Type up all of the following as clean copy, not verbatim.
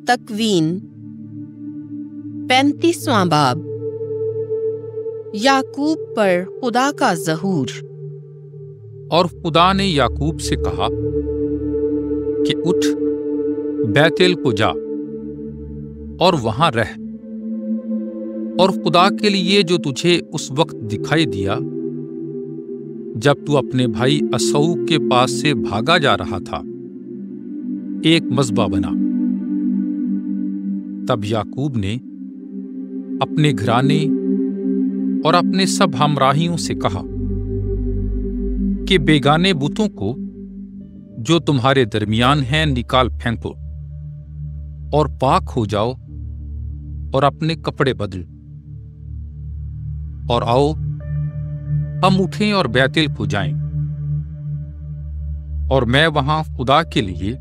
تکوین 35واں باب۔ یعقوب پر خدا کا ظہور۔ اور خدا نے یعقوب سے کہا کہ اٹھ بیتل کو جا اور وہاں رہ، اور خدا کے لیے جو تجھے اس وقت دکھائی دیا جب تو اپنے بھائی عیسو کے پاس سے بھاگا جا رہا تھا، ایک مذبح بنا۔ تب یعقوب نے اپنے گھرانے اور اپنے سب ہمراہیوں سے کہا کہ بیگانے بتوں کو جو تمہارے درمیان ہیں نکال پھینکو، اور پاک ہو جاؤ اور اپنے کپڑے بدل، اور آؤ ہم اٹھیں اور بیتل کو جائیں، اور میں وہاں خدا کے لیے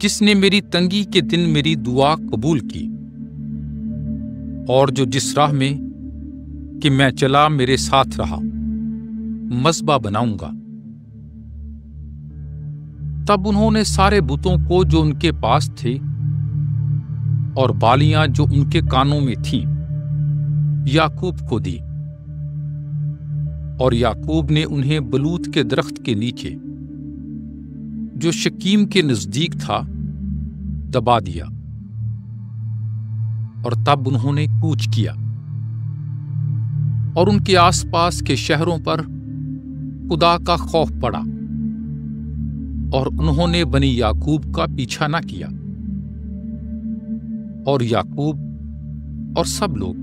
جس نے میری تنگی کے دن میری دعا قبول کی، اور جو جس راہ میں کہ میں چلا میرے ساتھ رہا، مذبح بناؤں گا۔ تب انہوں نے سارے بتوں کو جو ان کے پاس تھے اور بالیاں جو ان کے کانوں میں تھیں یعقوب کو دی، اور یعقوب نے انہیں بلوت کے درخت کے نیچے جو شکیم کے نزدیک تھا دبا دیا، اور تب انہوں نے کوچ کیا، اور ان کے آس پاس کے شہروں پر خدا کا خوف پڑا، اور انہوں نے بنی یعقوب کا پیچھا نہ کیا۔ اور یعقوب اور سب لوگ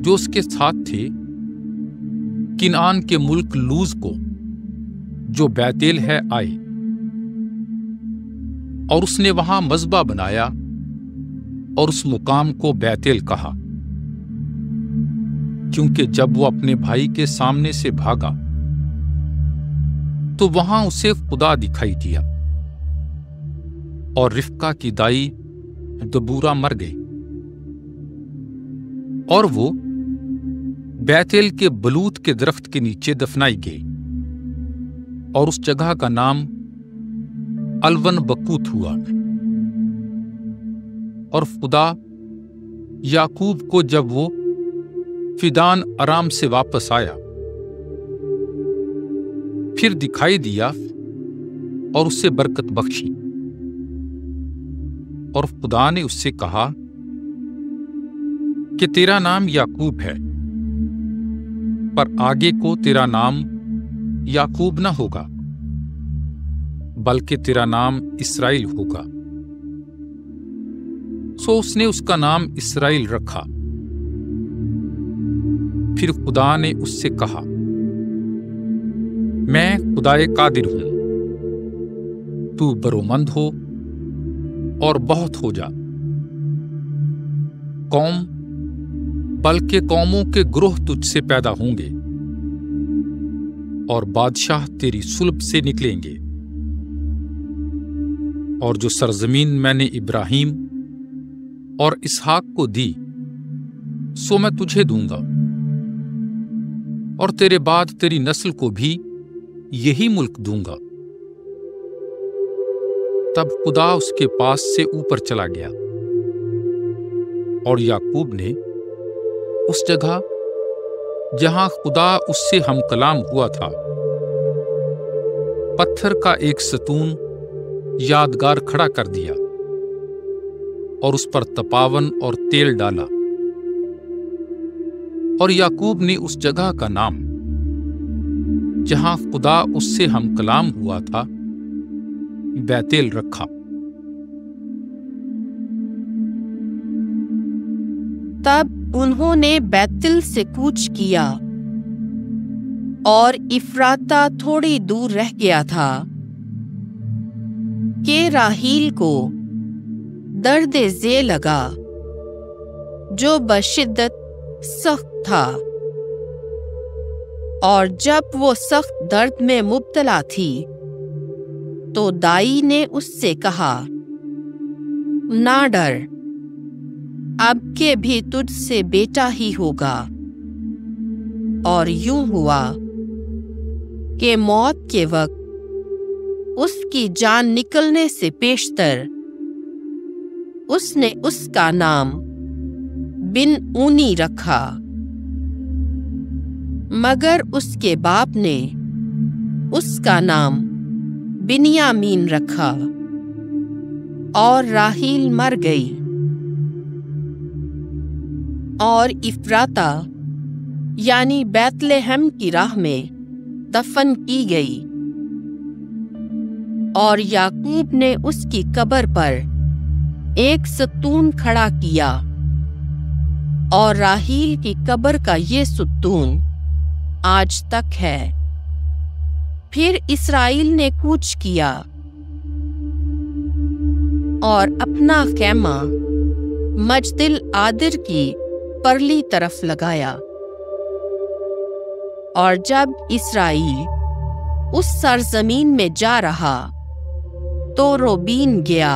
جو اس کے ساتھ تھے کنعان کے ملک لوز کو جو بیتل ہے آئے، اور اس نے وہاں مذبح بنایا اور اس مقام کو بیتل کہا، کیونکہ جب وہ اپنے بھائی کے سامنے سے بھاگا تو وہاں اسے خدا دکھائی دیا، اور رفقہ کی دائی دبورہ مر گئی، اور وہ بیتل کے بلوت کے درخت کے نیچے دفنائی گئی، اور اس جگہ کا نام الون بکوت ہوا۔ اور خدا یعقوب کو جب وہ فدان ارام سے واپس آیا پھر دکھائی دیا اور اسے برکت بخشی، اور خدا نے اس سے کہا کہ تیرا نام یعقوب ہے، پر آگے کو تیرا نام یعقوب نہ ہوگا بلکہ تیرا نام اسرائیل ہوگا۔ سو اس نے اس کا نام اسرائیل رکھا۔ پھر خدا نے اس سے کہا، میں خدائے قادر ہوں، تو برومند ہو اور بہت ہو جا، قوم بلکہ قوموں کے گروہ تجھ سے پیدا ہوں گے، اور بادشاہ تیری صلب سے نکلیں گے، اور جو سرزمین میں نے ابراہیم اور اسحاق کو دی سو میں تجھے دوں گا، اور تیرے بعد تیری نسل کو بھی یہی ملک دوں گا۔ تب خدا اس کے پاس سے اوپر چلا گیا، اور یعقوب نے اس جگہ جہاں خدا اس سے ہم کلام ہوا تھا پتھر کا ایک ستون یادگار کھڑا کر دیا، اور اس پر تپاون اور تیل ڈالا، اور یعقوب نے اس جگہ کا نام جہاں خدا اس سے ہم کلام ہوا تھا بیتل رکھا۔ تب انہوں نے بیتل سے کوچ کیا، اور افراتا تھوڑی دور رہ گیا تھا کہ راحیل کو درد ذیل لگا جو بشدت سخت تھا، اور جب وہ سخت درد میں مبتلا تھی تو دائی نے اس سے کہا، نہ ڈر، اب کے بھی تجھ سے بیٹا ہی ہوگا۔ اور یوں ہوا کہ موت کے وقت اس کی جان نکلنے سے پیشتر اس نے اس کا نام بن اونی رکھا، مگر اس کے باپ نے اس کا نام بنیامین رکھا، اور راحیل مر گئی اور افراتا یعنی بیت لحم کی راہ میں دفن کی گئی، اور یعقوب نے اس کی قبر پر ایک ستون کھڑا کیا، اور راحیل کی قبر کا یہ ستون آج تک ہے۔ پھر اسرائیل نے کوچ کیا اور اپنا خیمہ مجدل عادر کی پرلی طرف لگایا، اور جب اسرائیل اس سرزمین میں جا رہا تو روبین گیا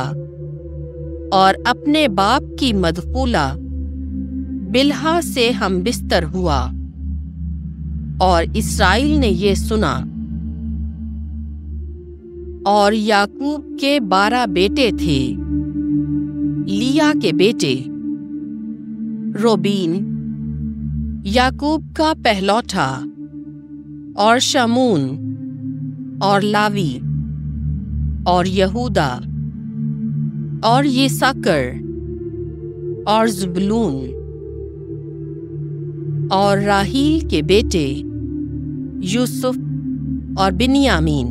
اور اپنے باپ کی مدخولہ بلہا سے ہم بستر ہوا، اور اسرائیل نے یہ سنا۔ اور یعقوب کے 12 بیٹے تھے، لیا کے بیٹے روبین یعقوب کا پہلوٹا، اور شمون اور لاوی اور یہودا اور یساکر اور زبلون، اور راحیل کے بیٹے یوسف اور بنیامین،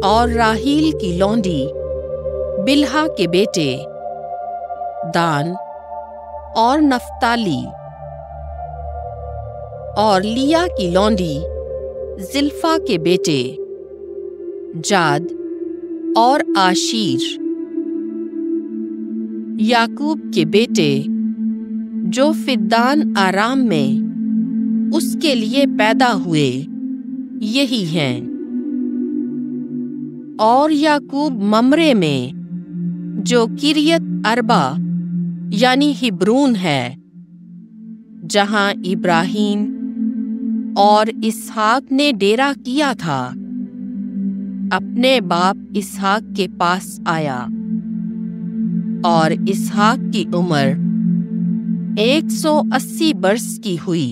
اور راحیل کی لونڈی بلہا کے بیٹے دان اور نفتالی، اور لیا کی لونڈی زلفا کے بیٹے جاد اور آشیر۔ یعقوب کے بیٹے جو فدان آرام میں اس کے لیے پیدا ہوئے یہی ہیں، اور یعقوب ممرے میں جو کریت اربا یعنی ہبرون ہے، جہاں ابراہیم اور اسحاق نے ڈیرا کیا تھا، اپنے باپ اسحاق کے پاس آیا، اور اسحاق کی عمر 180 برس کی ہوئی۔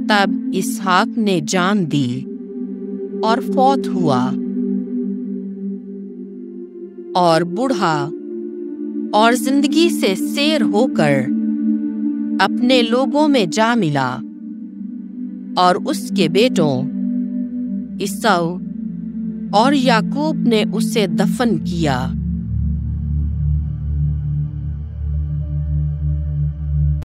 تب اسحاق نے جان دی اور فوت ہوا، اور بوڑھا اور زندگی سے سیر ہو کر اپنے لوگوں میں جا ملا، اور اس کے بیٹوں عیسو اور یعقوب نے اسے دفن کیا۔